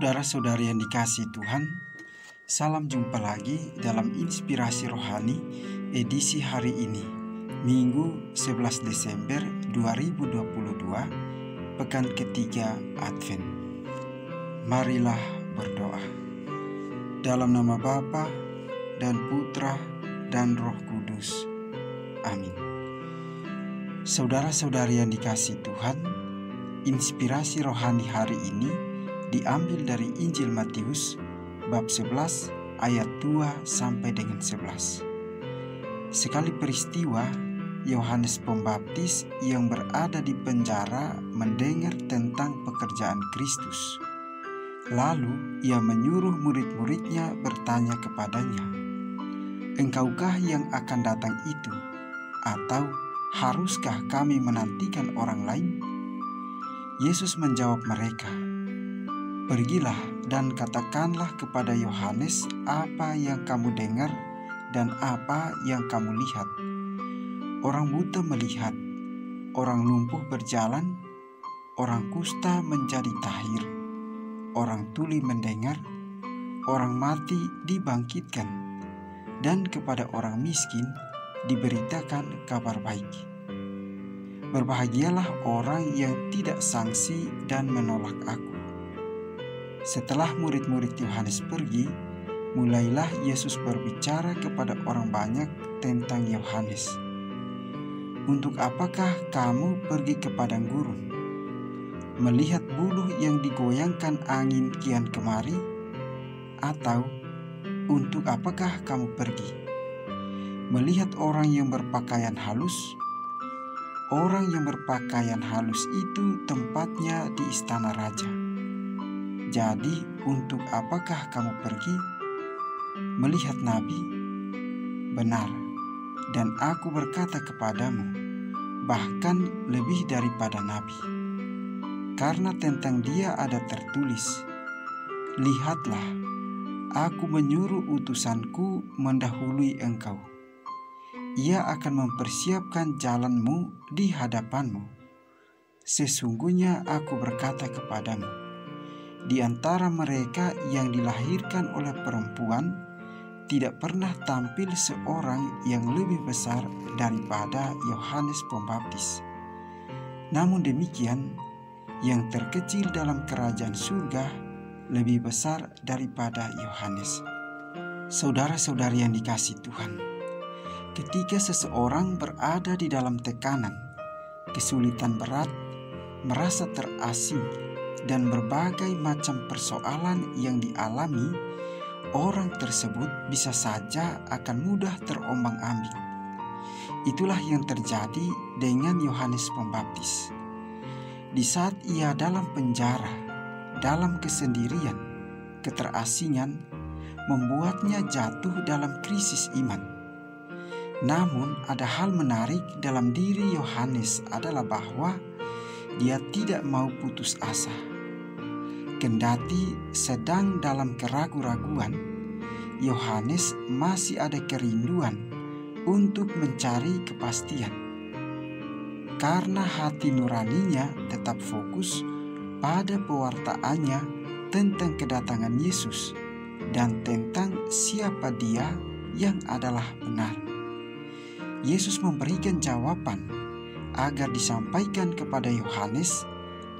Saudara-saudari yang dikasihi Tuhan, salam jumpa lagi dalam Inspirasi Rohani edisi hari ini, Minggu 11 Desember 2022, pekan ketiga Advent. Marilah berdoa. Dalam nama Bapa dan Putra dan Roh Kudus. Amin. Saudara-saudari yang dikasihi Tuhan, Inspirasi Rohani hari ini diambil dari Injil Matius bab 11 ayat 2 sampai dengan 11. Sekali peristiwa, Yohanes Pembaptis yang berada di penjara mendengar tentang pekerjaan Kristus. Lalu ia menyuruh murid-muridnya bertanya kepadanya, "Engkaukah yang akan datang itu? Atau haruskah kami menantikan orang lain?" Yesus menjawab mereka, "Pergilah dan katakanlah kepada Yohanes apa yang kamu dengar dan apa yang kamu lihat. Orang buta melihat, orang lumpuh berjalan, orang kusta menjadi tahir, orang tuli mendengar, orang mati dibangkitkan, dan kepada orang miskin diberitakan kabar baik. Berbahagialah orang yang tidak sangsi dan menolak aku." Setelah murid-murid Yohanes pergi, mulailah Yesus berbicara kepada orang banyak tentang Yohanes. "Untuk apakah kamu pergi ke padang gurun? Melihat buluh yang digoyangkan angin kian kemari? Atau untuk apakah kamu pergi? Melihat orang yang berpakaian halus? Orang yang berpakaian halus itu tempatnya di istana raja. Jadi, untuk apakah kamu pergi? Melihat nabi? Benar, dan aku berkata kepadamu, bahkan lebih daripada nabi. Karena tentang dia ada tertulis, 'Lihatlah, aku menyuruh utusanku mendahului engkau. Ia akan mempersiapkan jalanmu di hadapanmu.' Sesungguhnya aku berkata kepadamu, di antara mereka yang dilahirkan oleh perempuan, tidak pernah tampil seorang yang lebih besar daripada Yohanes Pembaptis. Namun demikian, yang terkecil dalam kerajaan surga lebih besar daripada Yohanes." Saudara-saudari yang dikasihi Tuhan, ketika seseorang berada di dalam tekanan, kesulitan berat, merasa terasing, dan berbagai macam persoalan yang dialami, orang tersebut bisa saja akan mudah terombang-ambing. Itulah yang terjadi dengan Yohanes Pembaptis. Di saat ia dalam penjara, dalam kesendirian, keterasingan, membuatnya jatuh dalam krisis iman. Namun ada hal menarik dalam diri Yohanes adalah bahwa dia tidak mau putus asa. Kendati sedang dalam keraguan-raguan, Yohanes masih ada kerinduan untuk mencari kepastian. Karena hati nuraninya tetap fokus pada pewartaannya tentang kedatangan Yesus dan tentang siapa Dia yang adalah benar. Yesus memberikan jawaban agar disampaikan kepada Yohanes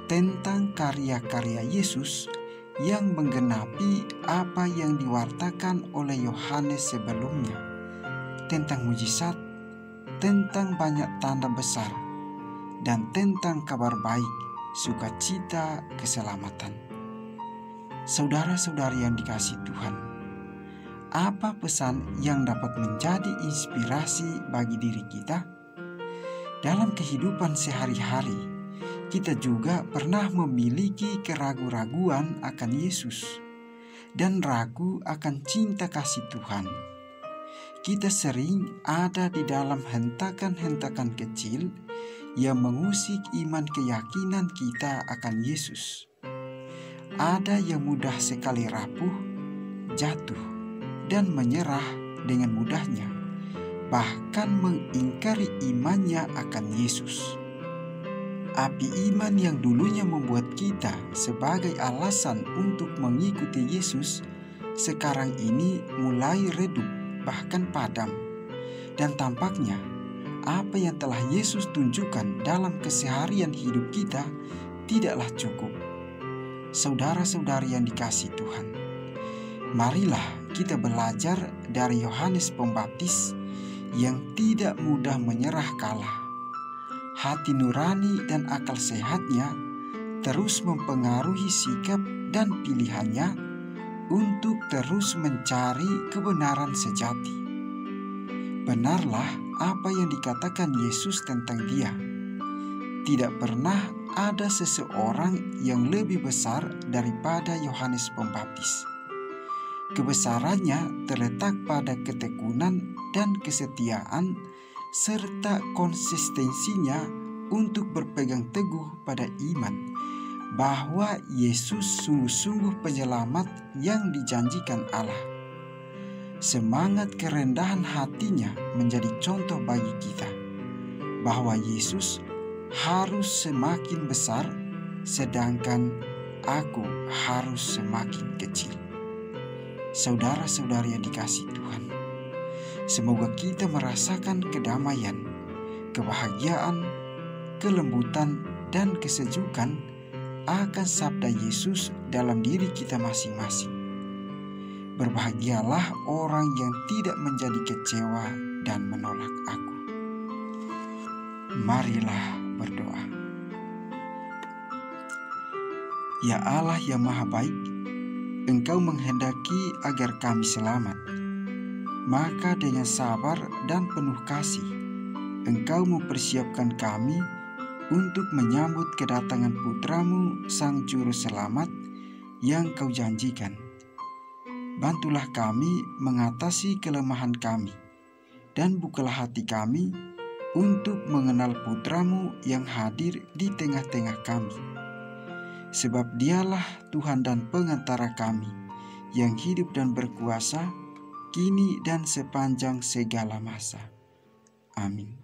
tentang karya-karya Yesus yang menggenapi apa yang diwartakan oleh Yohanes sebelumnya, tentang mujizat, tentang banyak tanda besar, dan tentang kabar baik, sukacita, keselamatan. Saudara-saudari yang dikasihi Tuhan, apa pesan yang dapat menjadi inspirasi bagi diri kita? Dalam kehidupan sehari-hari, kita juga pernah memiliki keraguan-raguan akan Yesus dan ragu akan cinta kasih Tuhan. Kita sering ada di dalam hentakan-hentakan kecil yang mengusik iman keyakinan kita akan Yesus. Ada yang mudah sekali rapuh, jatuh, dan menyerah dengan mudahnya, bahkan mengingkari imannya akan Yesus. Api iman yang dulunya membuat kita sebagai alasan untuk mengikuti Yesus, sekarang ini mulai redup, bahkan padam. Dan tampaknya apa yang telah Yesus tunjukkan dalam keseharian hidup kita tidaklah cukup. Saudara-saudari yang dikasihi Tuhan, marilah kita belajar dari Yohanes Pembaptis yang tidak mudah menyerah kalah. Hati nurani dan akal sehatnya terus mempengaruhi sikap dan pilihannya untuk terus mencari kebenaran sejati. Benarlah apa yang dikatakan Yesus tentang Dia. Tidak pernah ada seseorang yang lebih besar daripada Yohanes Pembaptis. Kebesarannya terletak pada ketekunan dan kesetiaan serta konsistensinya untuk berpegang teguh pada iman bahwa Yesus sungguh-sungguh penyelamat yang dijanjikan Allah. Semangat kerendahan hatinya menjadi contoh bagi kita bahwa Yesus harus semakin besar, sedangkan aku harus semakin kecil. Saudara-saudari yang dikasihi Tuhan, semoga kita merasakan kedamaian, kebahagiaan, kelembutan, dan kesejukan akan sabda Yesus dalam diri kita masing-masing. Berbahagialah orang yang tidak menjadi kecewa dan menolak aku. Marilah berdoa. Ya Allah yang Maha Baik, Engkau menghendaki agar kami selamat. Maka dengan sabar dan penuh kasih, Engkau mempersiapkan kami untuk menyambut kedatangan Putra-Mu, Sang Juru Selamat yang Kau janjikan. Bantulah kami mengatasi kelemahan kami, dan bukalah hati kami untuk mengenal Putra-Mu yang hadir di tengah-tengah kami. Sebab Dialah Tuhan dan Pengantara kami, yang hidup dan berkuasa, kini dan sepanjang segala masa. Amin.